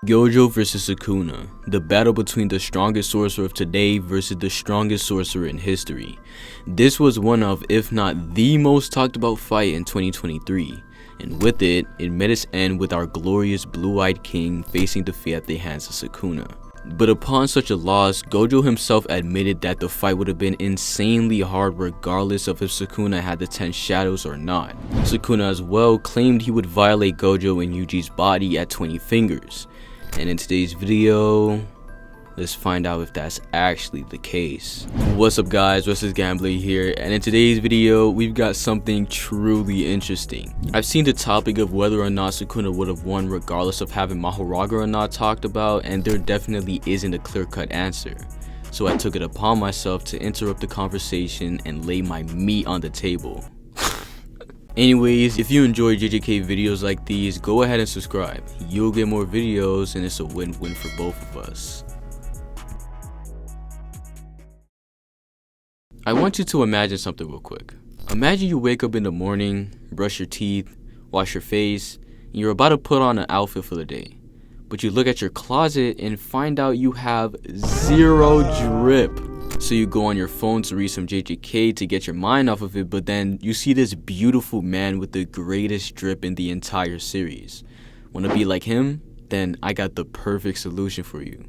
Gojo vs Sukuna, the battle between the strongest sorcerer of today versus the strongest sorcerer in history. This was one of, if not the most talked about fight in 2023, and with it met its end with our glorious blue-eyed king facing defeat at the hands of Sukuna. But upon such a loss, Gojo himself admitted that the fight would have been insanely hard regardless of if Sukuna had the 10 shadows or not. Sukuna as well claimed he would violate Gojo and Yuji's body at 20 fingers. And in today's video, let's find out if that's actually the case. What's up guys, Versus Gambler here, and in today's video we've got something truly interesting. I've seen the topic of whether or not Sukuna would have won regardless of having Mahoraga or not talked about, and there definitely isn't a clear-cut answer. So I took it upon myself to interrupt the conversation and lay my meat on the table. Anyways, if you enjoy JJK videos like these, go ahead and subscribe. You'll get more videos and it's a win-win for both of us. I want you to imagine something real quick. Imagine you wake up in the morning, brush your teeth, wash your face, and you're about to put on an outfit for the day. But you look at your closet and find out you have zero drip. So you go on your phone to read some JJK to get your mind off of it, but then you see this beautiful man with the greatest drip in the entire series. Wanna be like him? Then I got the perfect solution for you.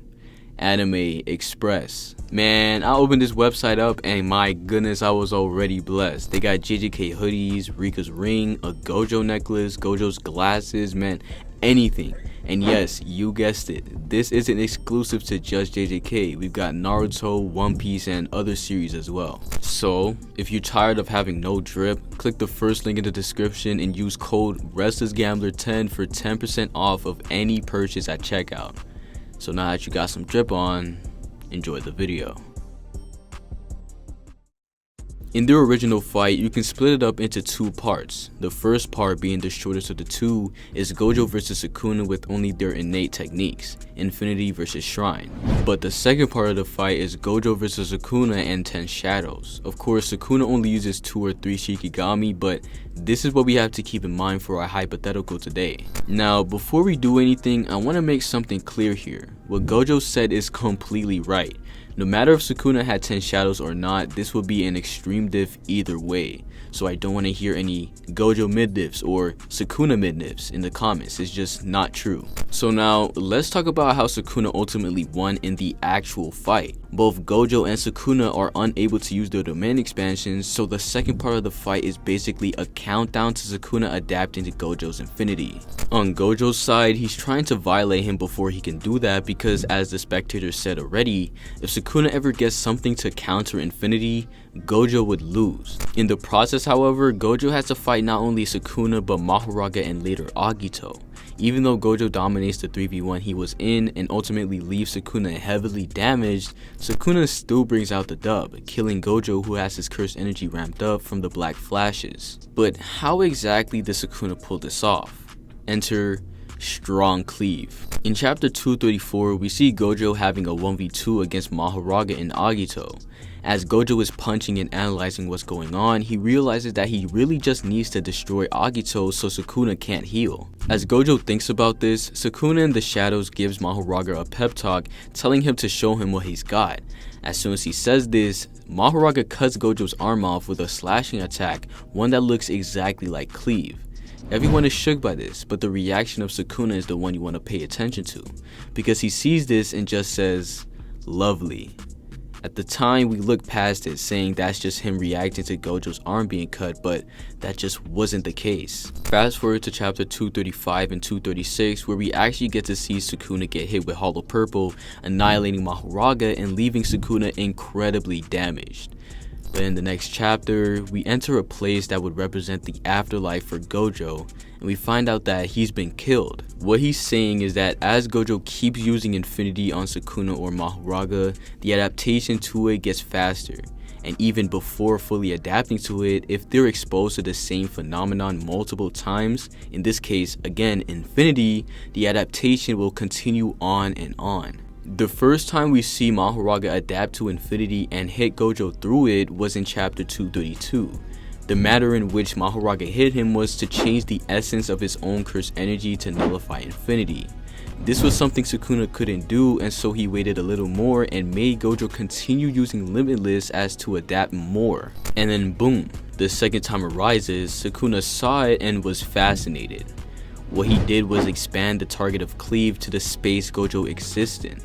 Anime Express. Man, I opened this website up and my goodness, I was already blessed. They got JJK hoodies, Rika's ring, a Gojo necklace, Gojo's glasses, man, anything. And yes, you guessed it, this isn't exclusive to just JJK. We've got Naruto, One Piece, and other series as well. So, if you're tired of having no drip, click the first link in the description and use code RestlessGambler10 for 10% off of any purchase at checkout. So now that you got some drip on, enjoy the video. In their original fight, you can split it up into two parts. The first part, being the shortest of the two, is Gojo vs Sukuna with only their innate techniques, Infinity vs Shrine. But the second part of the fight is Gojo vs Sukuna and 10 shadows. Of course, Sukuna only uses 2 or 3 Shikigami, but this is what we have to keep in mind for our hypothetical today. Now, before we do anything, I want to make something clear here. What Gojo said is completely right. No matter if Sukuna had 10 shadows or not, this would be an extreme diff either way. So I don't want to hear any Gojo mid-diffs or Sukuna mid-diffs in the comments. It's just not true. So now, let's talk about how Sukuna ultimately won in the actual fight. Both Gojo and Sukuna are unable to use their domain expansions, so the second part of the fight is basically a countdown to Sukuna adapting to Gojo's Infinity. On Gojo's side, he's trying to violate him before he can do that because, as the spectator said already, if Sukuna ever gets something to counter Infinity, Gojo would lose. In the process, however, Gojo has to fight not only Sukuna but Mahoraga and later Agito. Even though Gojo dominates the 3v1 he was in and ultimately leaves Sukuna heavily damaged, Sukuna still brings out the dub, killing Gojo, who has his cursed energy ramped up from the black flashes. But how exactly did Sukuna pull this off? Enter Strong Cleave. In chapter 234, we see Gojo having a 1v2 against Mahoraga and Agito. As Gojo is punching and analyzing what's going on, he realizes that he really just needs to destroy Agito so Sukuna can't heal. As Gojo thinks about this, Sukuna in the shadows gives Mahoraga a pep talk, telling him to show him what he's got. As soon as he says this, Mahoraga cuts Gojo's arm off with a slashing attack, one that looks exactly like Cleave. Everyone is shook by this, but the reaction of Sukuna is the one you want to pay attention to, because he sees this and just says, "Lovely." At the time, we look past it, saying that's just him reacting to Gojo's arm being cut, but that just wasn't the case. Fast forward to chapter 235 and 236, where we actually get to see Sukuna get hit with Hollow Purple, annihilating Mahoraga and leaving Sukuna incredibly damaged. But in the next chapter, we enter a place that would represent the afterlife for Gojo, and we find out that he's been killed. What he's saying is that as Gojo keeps using Infinity on Sukuna or Mahoraga, the adaptation to it gets faster. And even before fully adapting to it, if they're exposed to the same phenomenon multiple times, in this case, again, Infinity, the adaptation will continue on and on. The first time we see Mahoraga adapt to Infinity and hit Gojo through it was in chapter 232. The matter in which Mahoraga hit him was to change the essence of his own cursed energy to nullify Infinity. This was something Sukuna couldn't do, and so he waited a little more and made Gojo continue using Limitless as to adapt more. And then boom, the second time arises, Sukuna saw it and was fascinated. What he did was expand the target of cleave to the space Gojo exists in,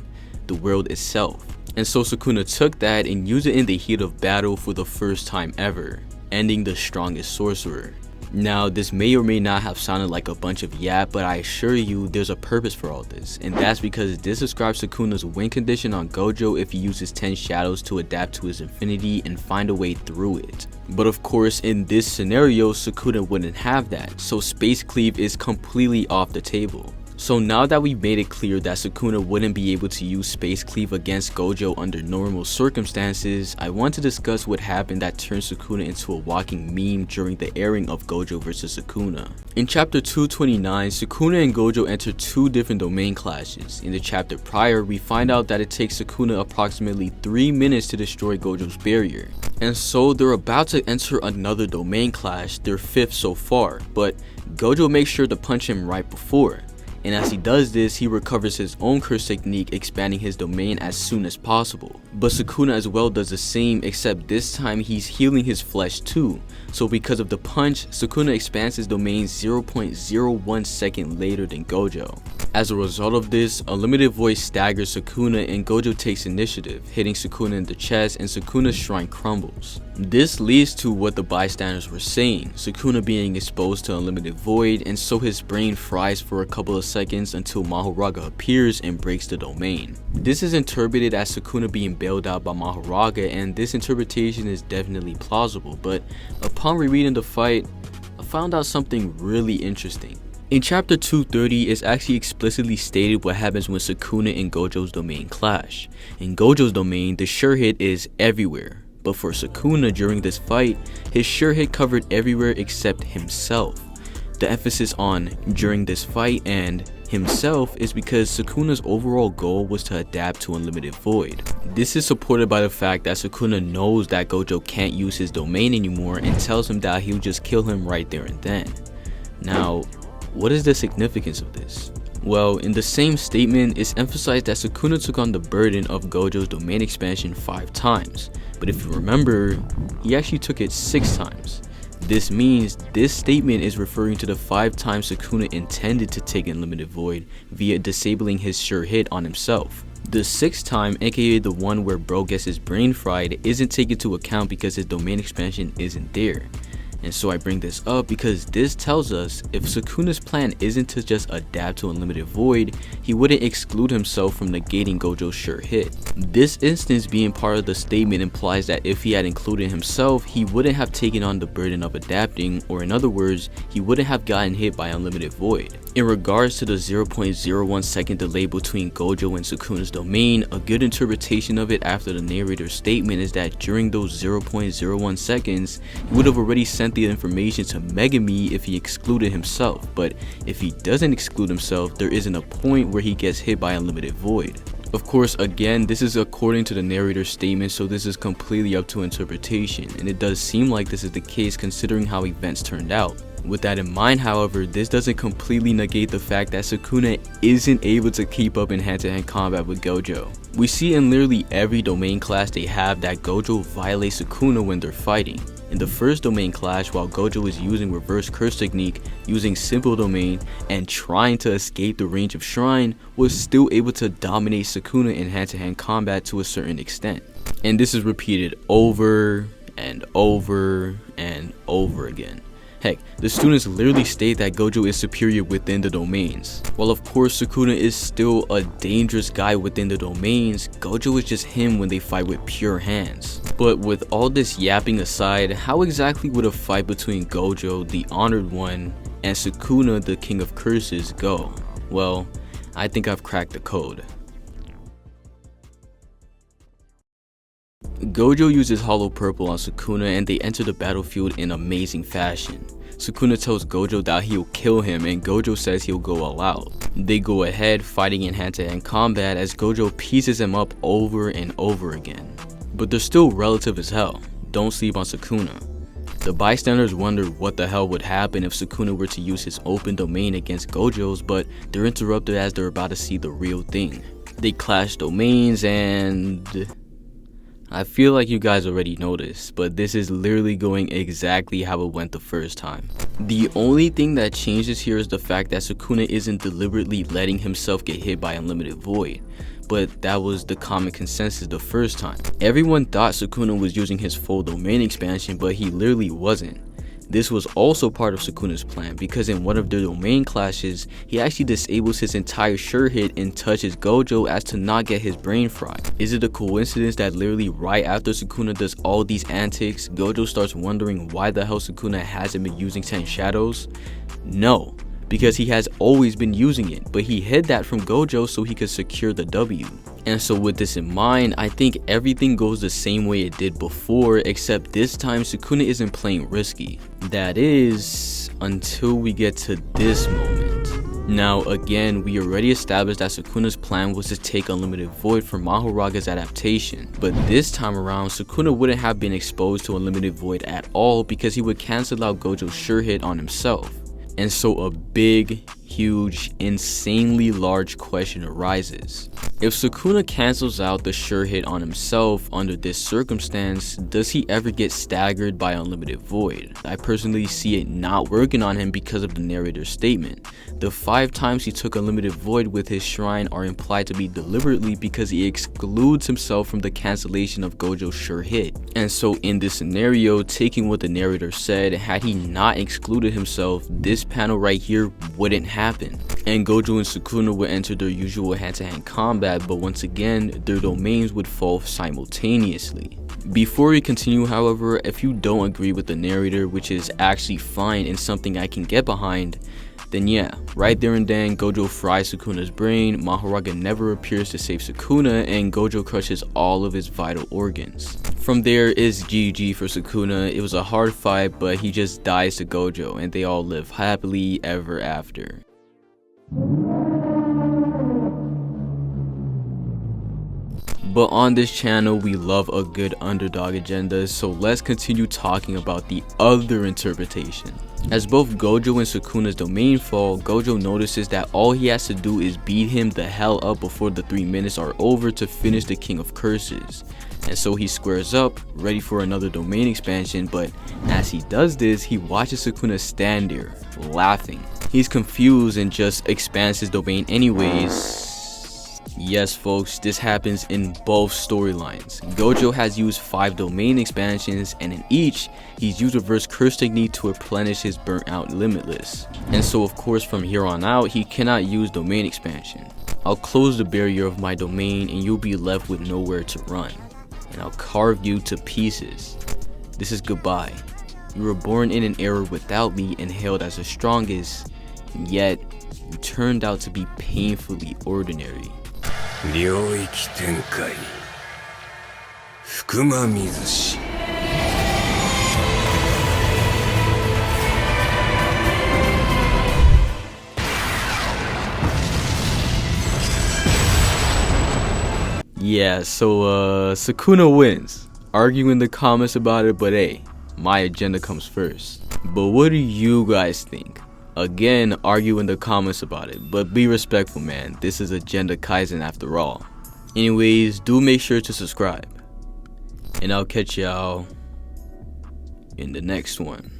the world itself. And so Sukuna took that and used it in the heat of battle for the first time ever, ending the strongest sorcerer. Now, this may or may not have sounded like a bunch of yap, but I assure you there's a purpose for all this, and that's because this describes Sukuna's win condition on Gojo if he uses 10 shadows to adapt to his infinity and find a way through it. But of course, in this scenario, Sukuna wouldn't have that, so Space Cleave is completely off the table. So now that we've made it clear that Sukuna wouldn't be able to use Space Cleave against Gojo under normal circumstances, I want to discuss what happened that turned Sukuna into a walking meme during the airing of Gojo vs Sukuna. In chapter 229, Sukuna and Gojo enter two different domain clashes. In the chapter prior, we find out that it takes Sukuna approximately 3 minutes to destroy Gojo's barrier. And so they're about to enter another domain clash, their 5th so far, but Gojo makes sure to punch him right before. And as he does this, he recovers his own curse technique, expanding his domain as soon as possible. But Sukuna as well does the same, except this time he's healing his flesh too. So because of the punch, Sukuna expands his domain 0.01 second later than Gojo. As a result of this, a limited void staggers Sukuna and Gojo takes initiative, hitting Sukuna in the chest, and Sukuna's shrine crumbles. This leads to what the bystanders were saying, Sukuna being exposed to unlimited void, and so his brain fries for a couple of seconds until Mahoraga appears and breaks the domain. This is interpreted as Sukuna being bailed out by Mahoraga, and this interpretation is definitely plausible, but upon rereading the fight, I found out something really interesting. In chapter 230, it's actually explicitly stated what happens when Sukuna and Gojo's domain clash. In Gojo's domain, the sure hit is everywhere, but for Sukuna during this fight, his sure hit covered everywhere except himself. The emphasis on during this fight and himself is because Sukuna's overall goal was to adapt to unlimited void. This is supported by the fact that Sukuna knows that Gojo can't use his domain anymore and tells him that he'll just kill him right there and then. Now, what is the significance of this? Well, in the same statement, it's emphasized that Sukuna took on the burden of Gojo's domain expansion 5 times, but if you remember, he actually took it 6 times. This means this statement is referring to the 5 times Sukuna intended to take Unlimited Void via disabling his sure hit on himself. The 6th time, aka the one where bro gets his brain fried, isn't taken into account because his domain expansion isn't there. And so I bring this up because this tells us if Sukuna's plan isn't to just adapt to Unlimited Void, he wouldn't exclude himself from negating Gojo's sure hit. This instance being part of the statement implies that if he had included himself, he wouldn't have taken on the burden of adapting, or in other words, he wouldn't have gotten hit by Unlimited Void. In regards to the 0.01 second delay between Gojo and Sukuna's domain, a good interpretation of it after the narrator's statement is that during those 0.01 seconds, he would have already sent the information to Megami if he excluded himself, but if he doesn't exclude himself, there isn't a point where he gets hit by Unlimited Void. Of course, again, this is according to the narrator's statement, so this is completely up to interpretation, and it does seem like this is the case considering how events turned out. With that in mind, however, this doesn't completely negate the fact that Sukuna isn't able to keep up in hand-to-hand combat with Gojo. We see in literally every domain clash they have that Gojo violates Sukuna when they're fighting. In the first domain clash, while Gojo is using reverse curse technique, using simple domain, and trying to escape the range of shrine, was still able to dominate Sukuna in hand-to-hand combat to a certain extent. And this is repeated over and over and over again. Heck, the students literally state that Gojo is superior within the domains. While of course Sukuna is still a dangerous guy within the domains, Gojo is just him when they fight with pure hands. But with all this yapping aside, how exactly would a fight between Gojo, the honored one, and Sukuna, the king of curses, go? Well, I think I've cracked the code. Gojo uses Hollow Purple on Sukuna and they enter the battlefield in amazing fashion. Sukuna tells Gojo that he'll kill him and Gojo says he'll go all out. They go ahead fighting in hand-to-hand combat as Gojo pieces him up over and over again. But they're still relative as hell. Don't sleep on Sukuna. The bystanders wondered what the hell would happen if Sukuna were to use his open domain against Gojo's, but they're interrupted as they're about to see the real thing. They clash domains, and I feel like you guys already noticed, but this is literally going exactly how it went the first time. The only thing that changes here is the fact that Sukuna isn't deliberately letting himself get hit by Unlimited Void, but that was the common consensus the first time. Everyone thought Sukuna was using his full domain expansion, but he literally wasn't. This was also part of Sukuna's plan, because in one of their domain clashes, he actually disables his entire sure hit and touches Gojo as to not get his brain fried. Is it a coincidence that literally right after Sukuna does all these antics, Gojo starts wondering why the hell Sukuna hasn't been using 10 Shadows? No, because he has always been using it, but he hid that from Gojo so he could secure the W. And so with this in mind, I think everything goes the same way it did before, except this time Sukuna isn't playing risky. That is, until we get to this moment. Now again, we already established that Sukuna's plan was to take Unlimited Void from Mahoraga's adaptation, but this time around, Sukuna wouldn't have been exposed to Unlimited Void at all because he would cancel out Gojo's sure hit on himself. And so a big, huge, insanely large question arises. If Sukuna cancels out the sure hit on himself under this circumstance, does he ever get staggered by Unlimited Void? I personally see it not working on him because of the narrator's statement. The 5 times he took Unlimited Void with his shrine are implied to be deliberately because he excludes himself from the cancellation of Gojo's sure hit. And so in this scenario, taking what the narrator said, had he not excluded himself, this panel right here wouldn't happen, and Gojo and Sukuna would enter their usual hand-to-hand combat, but once again their domains would fall simultaneously. Before we continue, however, if you don't agree with the narrator, which is actually fine and something I can get behind, then yeah, right there and then Gojo fries Sukuna's brain, Mahoraga never appears to save Sukuna, and Gojo crushes all of his vital organs. From there is GG for Sukuna. It was a hard fight, but he just dies to Gojo and they all live happily ever after. But on this channel, we love a good underdog agenda, so let's continue talking about the other interpretation. As both Gojo and Sukuna's domain fall, Gojo notices that all he has to do is beat him the hell up before the 3 minutes are over to finish the King of Curses. And so he squares up, ready for another domain expansion, but as he does this, he watches Sukuna stand there, laughing. He's confused and just expands his domain anyways. Yes folks, this happens in both storylines. Gojo has used 5 domain expansions, and in each, he's used reverse curse technique to replenish his burnt out limitless. And so of course from here on out, he cannot use domain expansion. I'll close the barrier of my domain and you'll be left with nowhere to run. And I'll carve you to pieces. This is goodbye. You were born in an era without me and hailed as the strongest, and yet you turned out to be painfully ordinary. 領域展開福間水氏 Yeah, so Sukuna wins. Argue in the comments about it, but hey, my agenda comes first. But what do you guys think? Again, argue in the comments about it, but be respectful, man. This is Agenda Kaizen after all. Anyways, do make sure to subscribe, and I'll catch y'all in the next one.